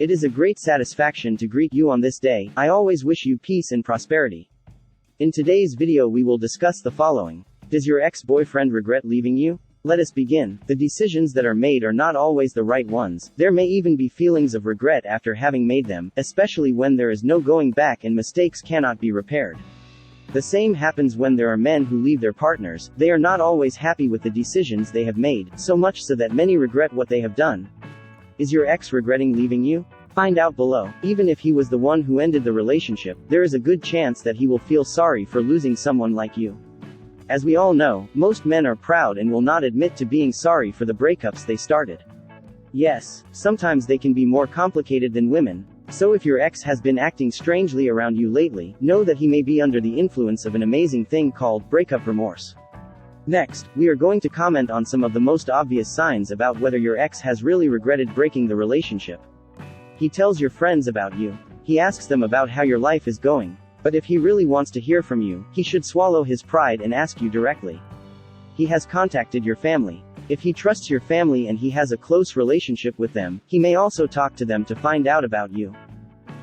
It is a great satisfaction to greet you on this day. I always wish you peace and prosperity. In today's video we will discuss the following. Does your ex-boyfriend regret leaving you? Let us begin. The decisions that are made are not always the right ones. There may even be feelings of regret after having made them, especially when there is no going back and mistakes cannot be repaired. The same happens when there are men who leave their partners. They are not always happy with the decisions they have made, so much so that many regret what they have done. Is your ex regretting leaving you? Find out below. Even if he was the one who ended the relationship, there is a good chance that he will feel sorry for losing someone like you. As we all know, most men are proud and will not admit to being sorry for the breakups they started. Yes, sometimes they can be more complicated than women. So if your ex has been acting strangely around you lately, know that he may be under the influence of an amazing thing called breakup remorse. Next, we are going to comment on some of the most obvious signs about whether your ex has really regretted breaking the relationship. He tells your friends about you. He asks them about how your life is going. But if he really wants to hear from you, he should swallow his pride and ask you directly. He has contacted your family. If he trusts your family and he has a close relationship with them, he may also talk to them to find out about you.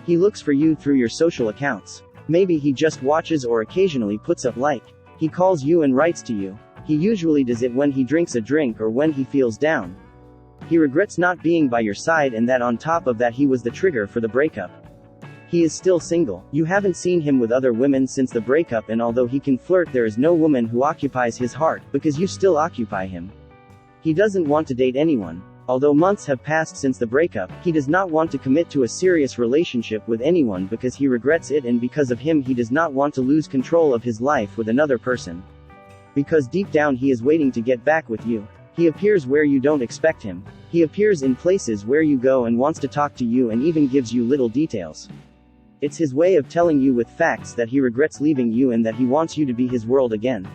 He looks for you through your social accounts. Maybe he just watches or occasionally puts up like. He calls you and writes to you. He usually does it when he drinks a drink or when he feels down. He regrets not being by your side, and that on top of that he was the trigger for the breakup. He is still single. You haven't seen him with other women since the breakup, and although he can flirt, there is no woman who occupies his heart, because you still occupy him. He doesn't want to date anyone. Although months have passed since the breakup, he does not want to commit to a serious relationship with anyone because he regrets it, and because of him he does not want to lose control of his life with another person. Because deep down he is waiting to get back with you. He appears where you don't expect him. He appears in places where you go and wants to talk to you and even gives you little details. It's his way of telling you with facts that he regrets leaving you and that he wants you to be his world again.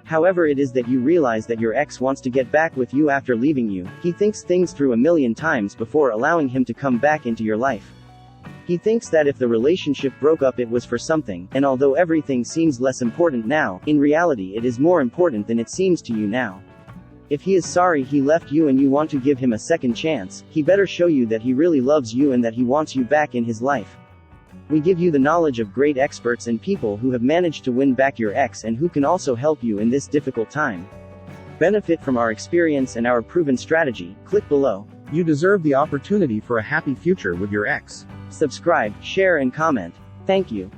However it is that you realize that your ex wants to get back with you after leaving you. He thinks things through a million times before allowing him to come back into your life. He thinks that if the relationship broke up it was for something, and although everything seems less important now, in reality it is more important than it seems to you now. If he is sorry he left you and you want to give him a second chance, he better show you that he really loves you and that he wants you back in his life. We give you the knowledge of great experts and people who have managed to win back your ex and who can also help you in this difficult time. Benefit from our experience and our proven strategy. Click below. You deserve the opportunity for a happy future with your ex. Subscribe, share and comment. Thank you.